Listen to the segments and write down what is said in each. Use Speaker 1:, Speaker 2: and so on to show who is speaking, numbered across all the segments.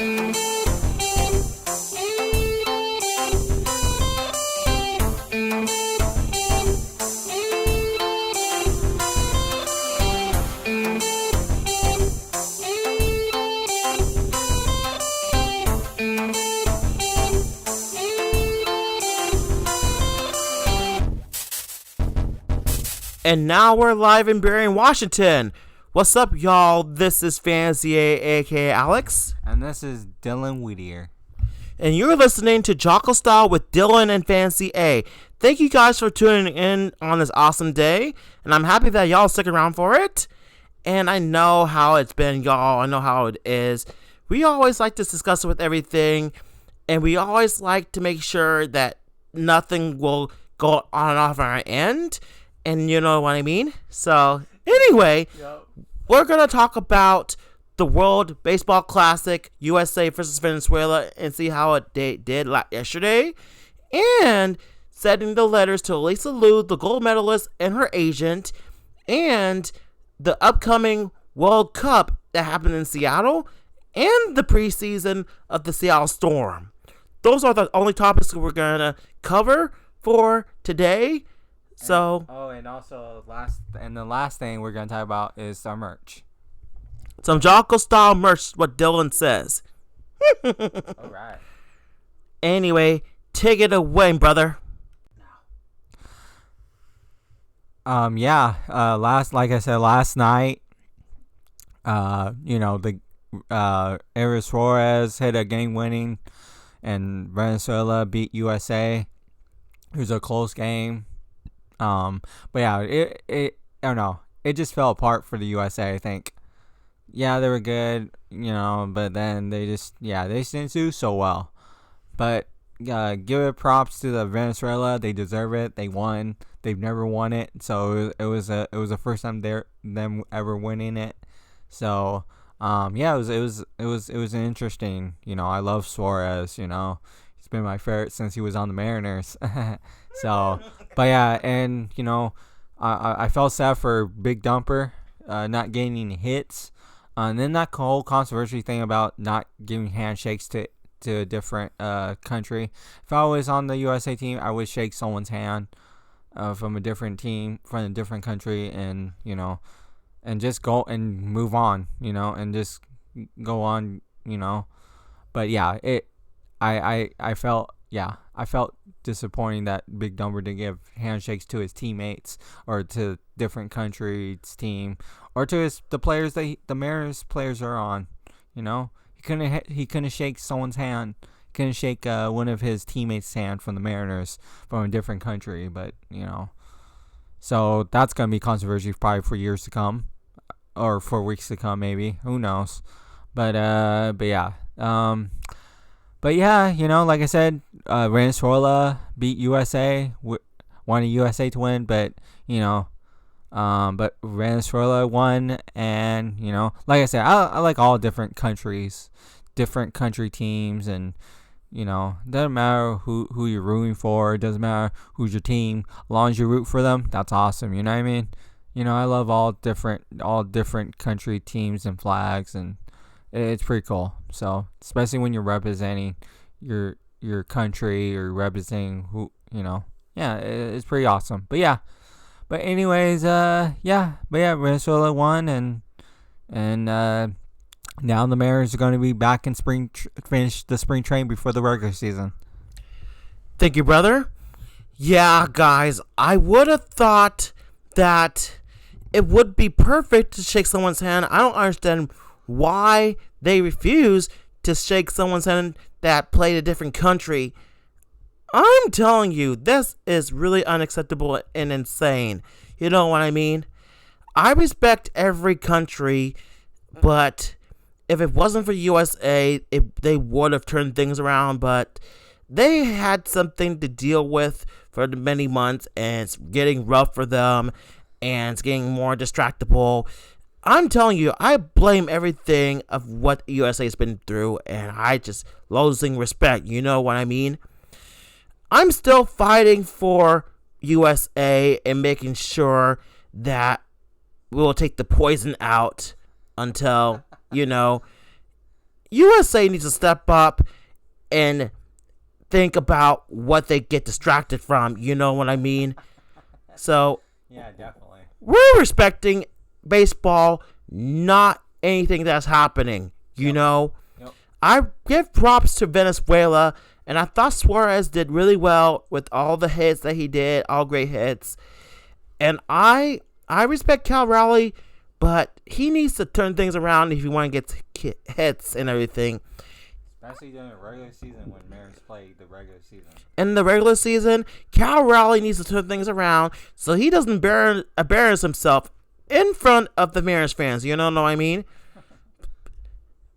Speaker 1: And now we're live in Burien, Washington. What's up, y'all? This is Fantasy A, aka Alex.
Speaker 2: And this is Dillon Whittier.
Speaker 1: And you're listening to Jocko Style with Dillon and Fantasy A. Thank you guys for tuning in on this awesome day. And I'm happy that y'all stick around for it. And I know how it's been, y'all. I know how it is. We always like to discuss it with everything. And we always like to make sure that nothing will go on and off our end. And you know what I mean? So, anyway, We're going to talk about the World Baseball Classic, USA versus Venezuela, and see how it did yesterday. And sending the letters to Alysa Liu, the gold medalist, and her agent. And the upcoming World Cup that happened in Seattle. And the preseason of the Seattle Storm. Those are the only topics we're going to cover for today. So
Speaker 2: and also the last thing we're gonna talk about is our merch.
Speaker 1: Some Jocko style merch, what Dillon says.
Speaker 2: All right.
Speaker 1: Anyway, take it away, brother.
Speaker 2: Last night, the Aries Suarez hit a game winning, and Venezuela beat USA. It was a close game. But yeah, I don't know. It just fell apart for the USA, I think. Yeah, they were good, but then they just didn't do so well. But give it props to the Venezuela. They deserve it. They won. They've never won it, so it was the first time them ever winning it. So it was interesting. I love Suarez. He's been my favorite since he was on the Mariners. So, but yeah, and I felt sad for Big Dumper not getting hits, and then that whole controversy thing about not giving handshakes to a different country. If I was on the USA team, I would shake someone's hand from a different team, from a different country, and and just go and move on, and just go on, But yeah, I felt disappointing that Big Dumper didn't give handshakes to his teammates or to different countries' team or to the players that the Mariners players are on. He couldn't shake someone's hand. He couldn't shake one of his teammates' hand from the Mariners from a different country. But so that's gonna be controversy probably for years to come, or for weeks to come, maybe. Who knows? But yeah. But yeah, like I said, Venezuela beat USA, wanted USA to win, but but Venezuela won, and like I said, I like all different countries, different country teams, and doesn't matter who you're rooting for, it doesn't matter who's your team, as long as you root for them, that's awesome. You know what I mean? I love all different country teams and flags, and it's pretty cool. So especially when you're representing your country or representing it's pretty awesome. But anyways, Venezuela won, and now the Mariners are going to be back in finish the spring training before the regular season.
Speaker 1: Thank you, brother. Yeah, guys, I would have thought that it would be perfect to shake someone's hand. I don't understand why they refuse to shake someone's hand that played a different country. I'm telling you, this is really unacceptable and insane. You know what I mean? I respect every country, but if it wasn't for USA, they would have turned things around, but they had something to deal with for many months, and it's getting rough for them, and it's getting more distractible. I'm telling you, I blame everything of what USA has been through, and I just losing respect. You know what I mean? I'm still fighting for USA and making sure that we'll take the poison out until, USA needs to step up and think about what they get distracted from. You know what I mean? So
Speaker 2: Yeah, definitely.
Speaker 1: we're respecting baseball, not anything that's happening. You know?
Speaker 2: Yep.
Speaker 1: I give props to Venezuela, and I thought Suarez did really well with all the hits that he did, all great hits. And I respect Cal Raleigh, but he needs to turn things around if he want to get hits and everything.
Speaker 2: Especially during the regular season when Mariners play the regular season.
Speaker 1: In the regular season, Cal Raleigh needs to turn things around so he doesn't embarrass himself in front of the Mariners fans. You know what I mean?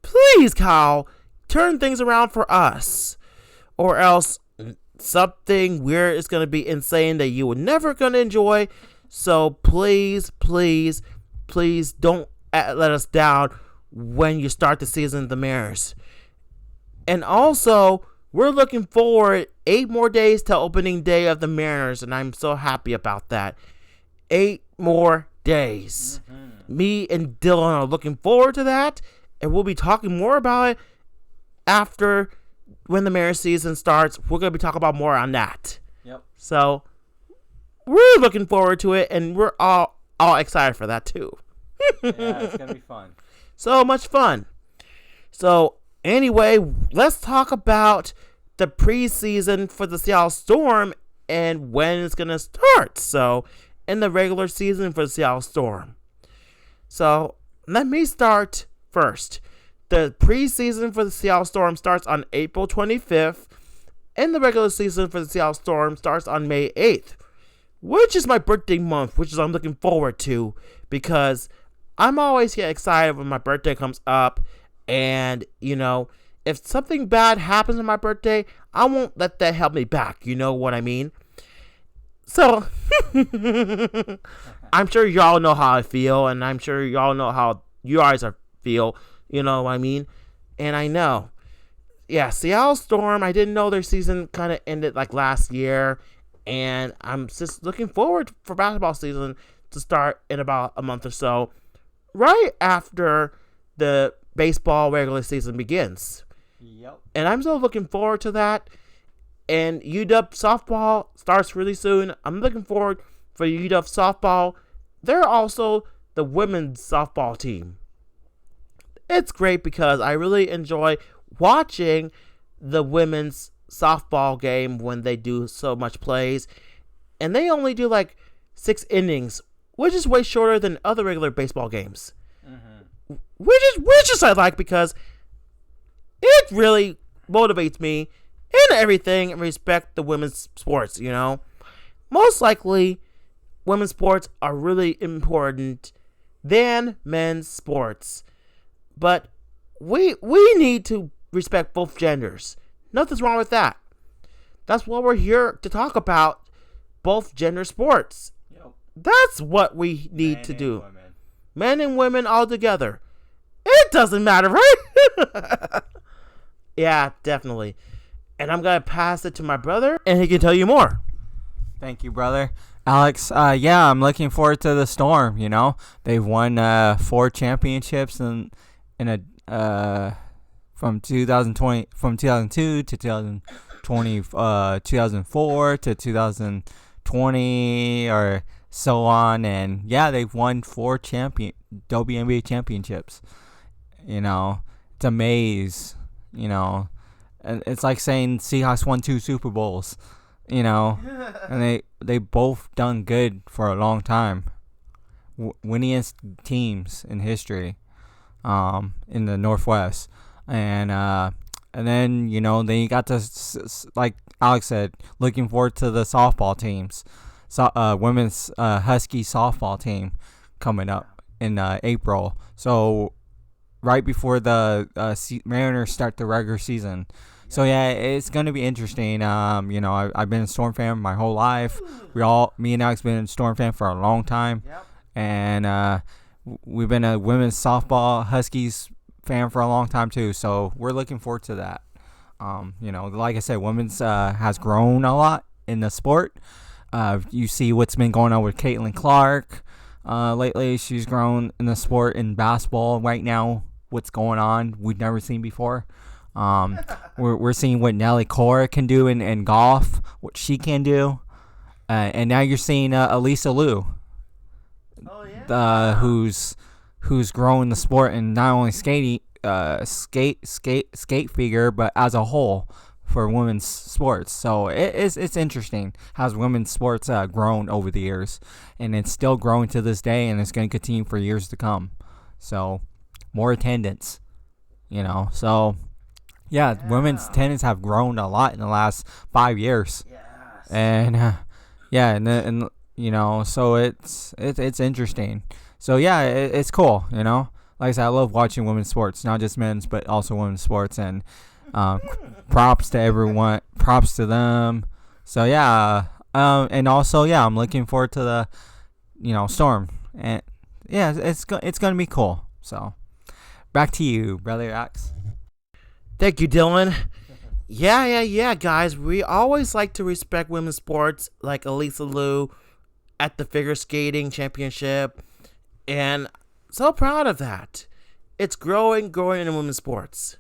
Speaker 1: Please, Cal, turn things around for us. Or else something weird is going to be insane that you were never going to enjoy. So please, please, please don't let us down when you start the season of the Mariners. And also, we're looking forward 8 more days to opening day of the Mariners, and I'm so happy about that. 8 more days. Mm-hmm. Me and Dillon are looking forward to that, and we'll be talking more about it after when the Mariners season starts. We're going to be talking about more on that.
Speaker 2: Yep.
Speaker 1: So, we're looking forward to it, and we're all excited for that too.
Speaker 2: Yeah, it's going to be fun.
Speaker 1: So much fun. So, anyway, let's talk about the preseason for the Seattle Storm and when it's going to start. So, in the regular season for the Seattle Storm. So, let me start first. The preseason for the Seattle Storm starts on April 25th, and the regular season for the Seattle Storm starts on May 8th, which is my birthday month, which is I'm looking forward to because I'm always get excited when my birthday comes up. And, you know, if something bad happens on my birthday, I won't let that hold me back. You know what I mean? So, I'm sure y'all know how I feel, and I'm sure y'all know how you guys feel. You know what I mean? And I know. Yeah, Seattle Storm, I didn't know their season kind of ended like last year. And I'm just looking forward for basketball season to start in about a month or so. Right after the baseball regular season begins.
Speaker 2: Yep.
Speaker 1: And I'm so looking forward to that. And UW softball starts really soon. I'm looking forward for UW softball. They're also the women's softball team. It's great because I really enjoy watching the women's softball game when they do so much plays. And they only do like 6 innings, which is way shorter than other regular baseball games. Mm-hmm. Which is I like because it really motivates me in everything and respect the women's sports, you know. Most likely, women's sports are really important than men's sports. But we need to respect both genders. Nothing's wrong with that. That's what we're here to talk about, both gender sports.
Speaker 2: Yep.
Speaker 1: That's what we need to do.
Speaker 2: Women.
Speaker 1: Men and women all together. It doesn't matter, right? Yeah, definitely. And I'm going to pass it to my brother, and he can tell you more.
Speaker 2: Thank you, brother. Alex, yeah, I'm looking forward to the Storm, you know. They've won 4 championships from 2002 to 2020, 2004 to 2020 or so on, and yeah, they've won 4 WNBA championships. You know, it's a maze, you know. And it's like saying Seahawks won 2 Super Bowls, you know. And they both done good for a long time. Winningest teams in history in the Northwest. And then, you know, then you got to, like Alex said, looking forward to the softball teams. Women's Husky softball team coming up in April. So right before the Mariners start the regular season. So yeah, it's gonna be interesting. You know, I've been a Storm fan my whole life. Me and Alex been a Storm fan for a long time, and we've been a women's softball Huskies fan for a long time too. So we're looking forward to that. You know, like I said, women's has grown a lot in the sport. You see what's been going on with Caitlin Clark lately. She's grown in the sport in basketball right now. what's going on we've never seen before. We're seeing what Nelly Cora can do in golf, what she can do, and now you're seeing Alysa Liu, who's growing the sport and not only skate figure, but as a whole for women's sports. So it's interesting how women's sports grown over the years, and it's still growing to this day, and it's going to continue for years to come. So more attendance, so yeah, women's tennis have grown a lot in the last 5 years.
Speaker 1: Yes.
Speaker 2: And and so it's interesting. So yeah, it's cool. Like I said, I love watching women's sports, not just men's but also women's sports, and props to everyone, props to them. So yeah, and also I'm looking forward to the storm, and yeah, it's gonna be cool. So back to you, brother Axe.
Speaker 1: Thank you, Dillon. Yeah, guys. We always like to respect women's sports, like Alysa Liu at the figure skating championship, and so proud of that. It's growing in women's sports.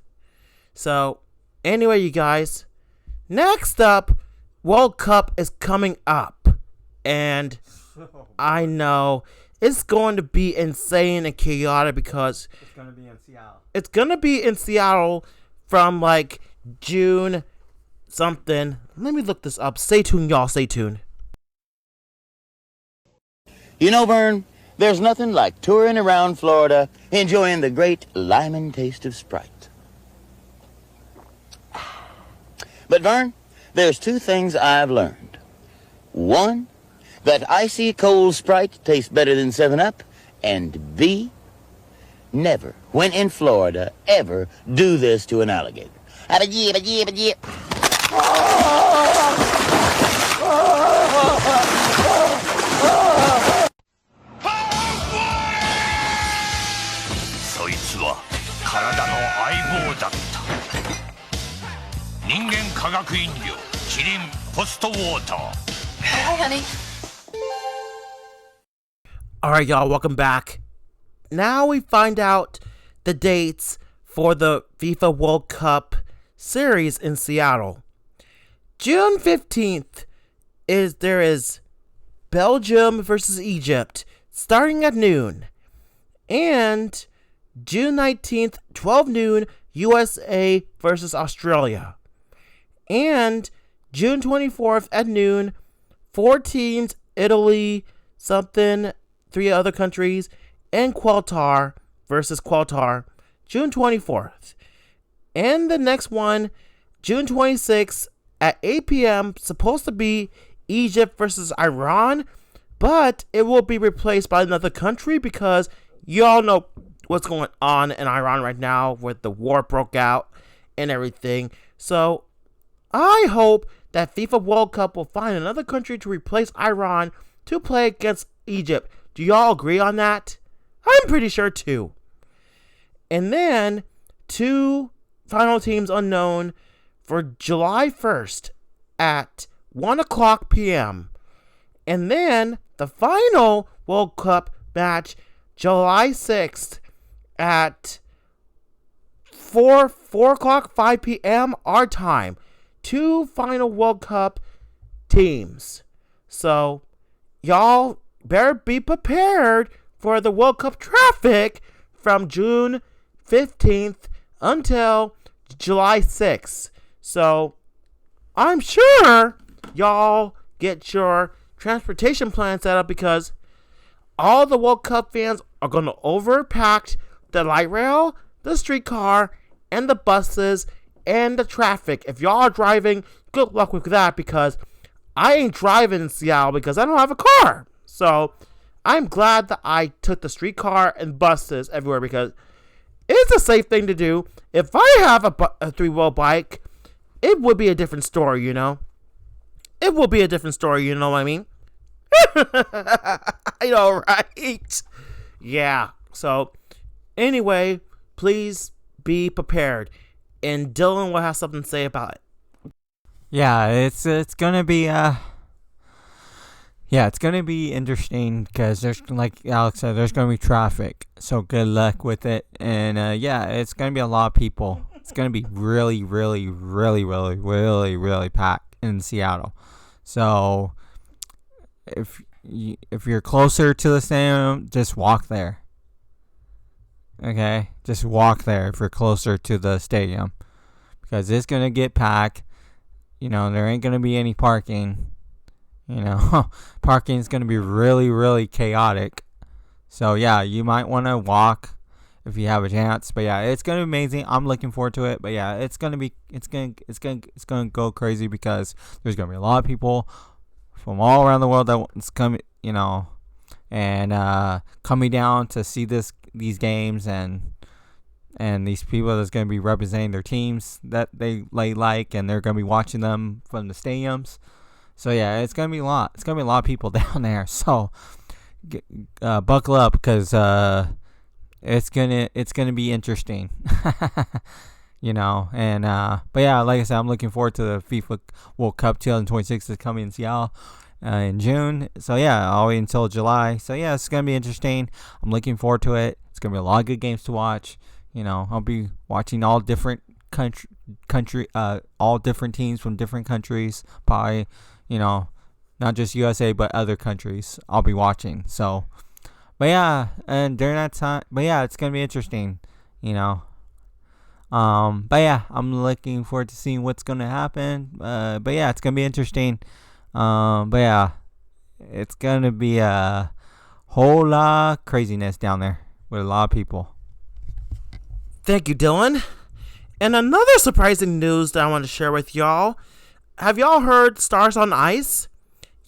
Speaker 1: So, anyway, you guys, next up, World Cup is coming up, and I know it's going to be insane and chaotic because
Speaker 2: it's going to be in Seattle.
Speaker 1: It's going to be in Seattle from like June something. Let me look this up. Stay tuned, y'all. Stay tuned.
Speaker 3: Vern, there's nothing like touring around Florida, enjoying the great lemon taste of Sprite. But, Vern, there's 2 things I've learned. 1, that icy cold Sprite tastes better than 7-Up, and B, never, when in Florida, ever do this to an alligator. Abba-yee.
Speaker 4: そいつは体の相棒だった。人間科学飲料キリンポストウォーター。
Speaker 5: Hi, honey.
Speaker 1: Alright, y'all, welcome back. Now we find out the dates for the FIFA World Cup series in Seattle. June 15th there is Belgium versus Egypt starting at noon. And June 19th, 12 noon, USA versus Australia. And June 24th at noon, 4 teams, Italy, something, 3 other countries, and Qatar versus Qatar, June 24th. And the next one, June 26th at 8 p.m., supposed to be Egypt versus Iran, but it will be replaced by another country because y'all know what's going on in Iran right now with the war broke out and everything. So I hope that FIFA World Cup will find another country to replace Iran to play against Egypt. Do y'all agree on that? I'm pretty sure too. And then 2 final teams unknown for July 1st at 1 o'clock p.m. And then the final World Cup match July 6th at 4 o'clock, 5 p.m. our time. 2 final World Cup teams. So, y'all better be prepared for the World Cup traffic from June 15th until July 6th. So, I'm sure y'all get your transportation plan set up because all the World Cup fans are going to overpack the light rail, the streetcar, and the buses, and the traffic. If y'all are driving, good luck with that because I ain't driving in Seattle because I don't have a car. So, I'm glad that I took the streetcar and buses everywhere because it's a safe thing to do. If I have a 3-wheel bike, it would be a different story, you know? It will be a different story, you know what I mean? I know, right? Yeah. So, anyway, please be prepared. And Dillon will have something to say about it.
Speaker 2: Yeah, it's gonna be Yeah, it's going to be interesting because there's, like Alex said, there's going to be traffic. So good luck with it. And yeah, it's going to be a lot of people. It's going to be really, really, really, really, really, really packed in Seattle. So if you're closer to the stadium, just walk there. Okay? Just walk there if you're closer to the stadium. Because it's going to get packed. You know, there ain't going to be any parking. You know, parking is going to be really, really chaotic. So, yeah, you might want to walk if you have a chance. But, yeah, it's going to be amazing. I'm looking forward to it. But, yeah, it's going to go crazy because there's going to be a lot of people from all around the world that's coming, you know, and coming down to see these games and these people that's going to be representing their teams that they like, and they're going to be watching them from the stadiums. So yeah, it's gonna be a lot. It's gonna be a lot of people down there. So buckle up because it's gonna be interesting. You know, and but yeah, like I said, I'm looking forward to the FIFA World Cup 2026 that's coming in Seattle in June. So yeah, all the way until July. So yeah, it's gonna be interesting. I'm looking forward to it. It's gonna be a lot of good games to watch. You know, I'll be watching all different all different teams from different countries. Probably. You know, not just USA, but other countries I'll be watching. So, but yeah, and during that time, but yeah, it's going to be interesting, you know. But yeah, I'm looking forward to seeing what's going to happen. But yeah, it's going to be interesting. But yeah, it's going to be a whole lot of craziness down there with a lot of people.
Speaker 1: Thank you, Dillon. And another surprising news that I want to share with y'all. Have y'all heard Stars on Ice?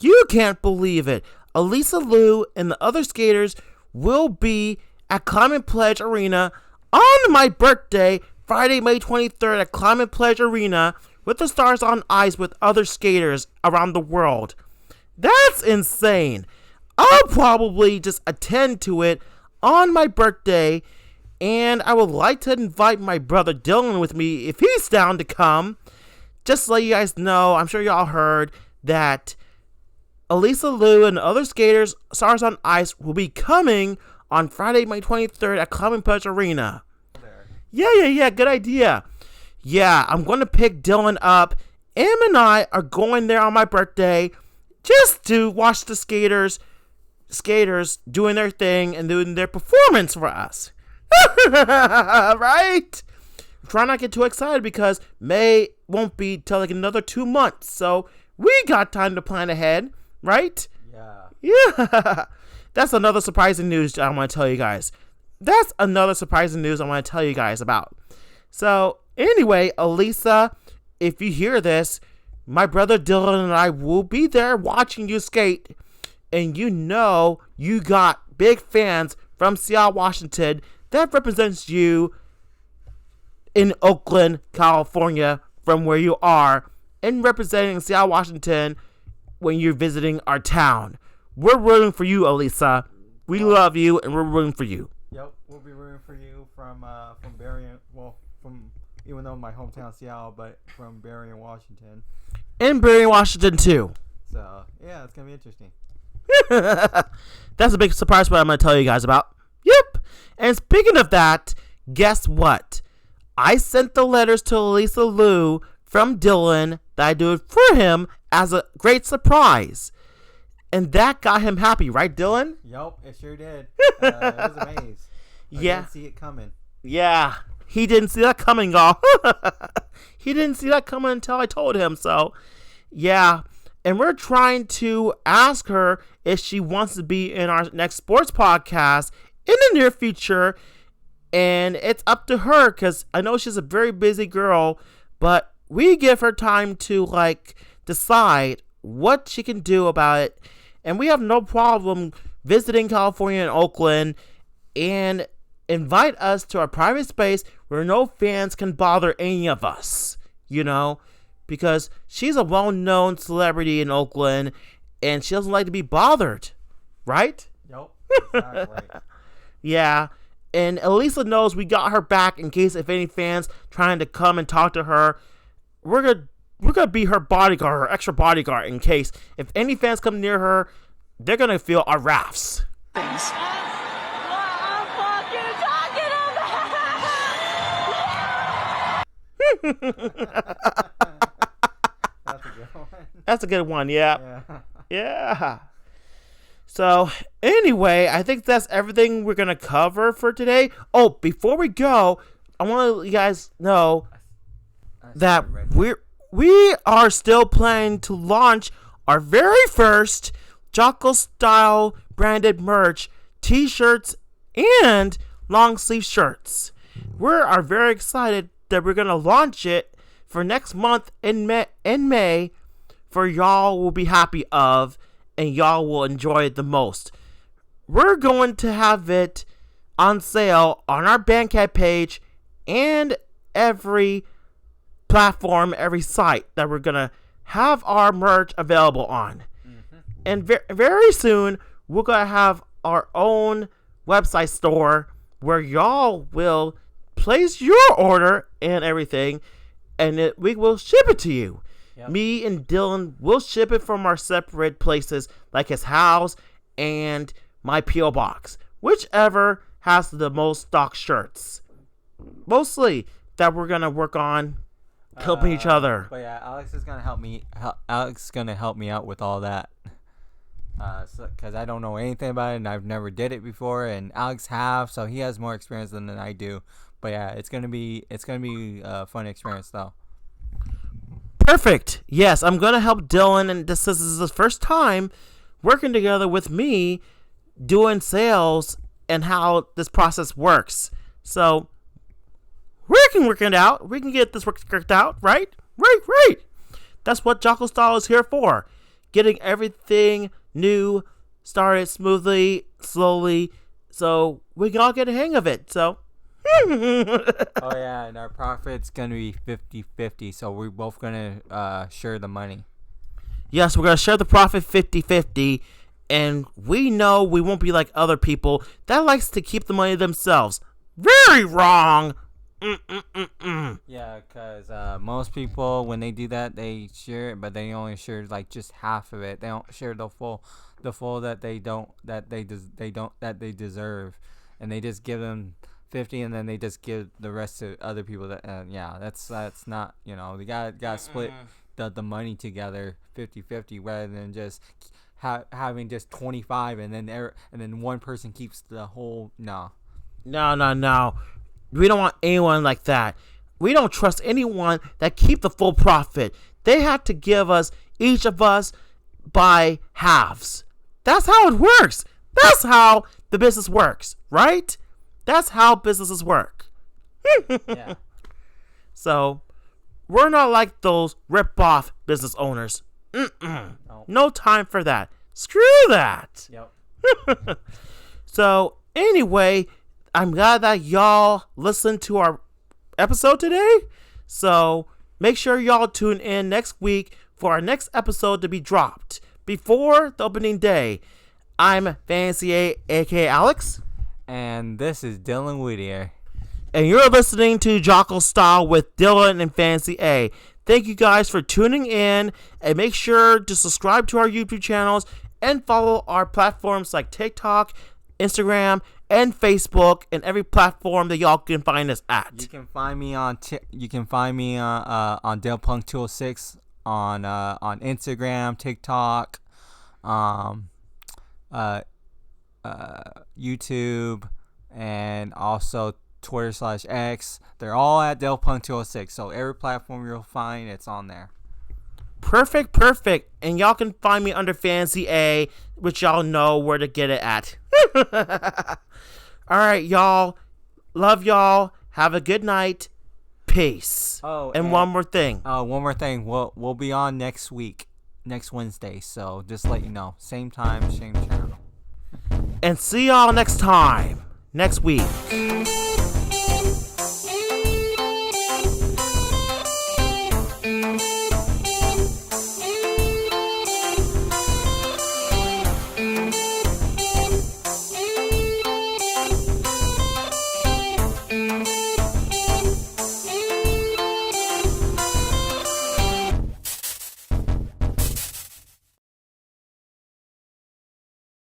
Speaker 1: You can't believe it. Alysa Liu and the other skaters will be at Climate Pledge Arena on my birthday, Friday, May 23rd at Climate Pledge Arena with the Stars on Ice with other skaters around the world. That's insane. I'll probably just attend to it on my birthday, and I would like to invite my brother Dillon with me if he's down to come. Just to let you guys know, I'm sure y'all heard that Alysa Liu and other skaters, Stars on Ice, will be coming on Friday, May 23rd at Climate Pledge Arena. Yeah, good idea. Yeah, I'm going to pick Dillon up. Em and I are going there on my birthday just to watch the skaters doing their thing and doing their performance for us. Right? Try not to get too excited because May won't be till like another 2 months. So we got time to plan ahead, right? Yeah. That's another surprising news I want to tell you guys. About. So anyway, Alysa, if you hear this, my brother Dillon and I will be there watching you skate. And you know you got big fans from Seattle, Washington that represents you in Oakland, California, from where you are, and representing Seattle, Washington, when you're visiting our town. We're rooting for you, Alysa. We love you, and we're rooting for you.
Speaker 2: Yep, we'll be rooting for you from Berrien, from even though my hometown Seattle, but from Berrien, Washington.
Speaker 1: And Berrien, Washington too.
Speaker 2: So yeah, it's gonna be interesting.
Speaker 1: That's a big surprise what I'm gonna tell you guys about. Yep. And speaking of that, guess what? I sent the letters to Alysa Liu from Dillon that I do it for him as a great surprise. And that got him happy, right, Dillon?
Speaker 2: Yup, it sure did. It was amazing. I didn't see it coming.
Speaker 1: Yeah, he didn't see that coming, y'all. He didn't see that coming until I told him. So, yeah. And we're trying to ask her if she wants to be in our next sports podcast in the near future. And it's up to her because I know she's a very busy girl, but we give her time to decide what she can do about it. And we have no problem visiting California and Oakland and invite us to our private space where no fans can bother any of us, you know, because she's a well-known celebrity in Oakland and she doesn't like to be bothered, right?
Speaker 2: Yep, exactly.
Speaker 1: Yeah. And Alysa knows we got her back in case if any fans trying to come and talk to her. We're gonna be her bodyguard, her extra bodyguard, in case if any fans come near her, they're gonna feel our wraths.
Speaker 5: Things.
Speaker 2: That's a good one.
Speaker 1: That's a good one, yeah. Yeah. So, anyway, I think that's everything we're going to cover for today. Oh, before we go, I want to let you guys know that we are still planning to launch our very first Jocko style branded merch, t-shirts, and long sleeve shirts. We are very excited that we're going to launch it for next month in May for y'all will be happy of and y'all will enjoy it the most. We're going to have it on sale on our Bandcamp page and every platform, every site that we're going to have our merch available on. And very soon, we're going to have our own website store where y'all will place your order and everything, and we will ship it to you. Yep. Me and Dillon will ship it from our separate places, like his house and my P.O. box, whichever has the most stock shirts. Mostly that we're gonna work on helping each other.
Speaker 2: But yeah, Alex is gonna help me. Alex is gonna help me out with all that. Because I don't know anything about it and I've never did it before, and Alex so he has more experience than I do. But yeah, it's gonna be a fun experience though.
Speaker 1: Perfect. Yes, I'm gonna help Dillon, and this is his first time working together with me doing sales and how this process works. So we can work it out. We can get this worked out, right? Right. That's what Jocko Style is here for. Getting everything new started smoothly, slowly, so we can all get a hang of it. So
Speaker 2: oh yeah, and our profit's gonna be 50-50, so we're both gonna share the money.
Speaker 1: Yes, we're gonna share the profit 50-50, and we know we won't be like other people that likes to keep the money themselves. Very wrong.
Speaker 2: Yeah, because most people, when they do that, they share it, but they only share like just half of it. They don't share the full that they deserve, and they just give them 50, and then they just give the rest to other people. That's not, they got split the money together 50-50 rather than just having just 25 and then one person keeps the whole. No. We don't want anyone like that. We don't trust anyone that keep the full profit. They have to give us, each of us, by halves. That's how it works. That's how the business works, right? That's how businesses work. Yeah.
Speaker 1: So, we're not like those rip-off business owners. No time for that. Screw that.
Speaker 2: Yep.
Speaker 1: So, anyway, I'm glad that y'all listened to our episode today. So, make sure y'all tune in next week for our next episode to be dropped before the opening day. I'm Fancy A, aka Alex.
Speaker 2: And this is Dillon Whittier.
Speaker 1: And you're listening to Jocko Style with Dillon and Fancy A. Thank you guys for tuning in. And make sure to subscribe to our YouTube channels and follow our platforms like TikTok, Instagram, and Facebook, and every platform that y'all can find us at.
Speaker 2: You can find me on DalePunk206 on Instagram, TikTok, YouTube, and also Twitter/X. They're all at DalePunk206. So every platform you'll find, it's on there.
Speaker 1: Perfect. And y'all can find me under Fancy A, which y'all know where to get it at. All right, y'all. Love y'all. Have a good night. Peace. And one more thing.
Speaker 2: We'll be on next week, next Wednesday. So just let you know. Same time, same channel.
Speaker 1: And see y'all next time. Next week.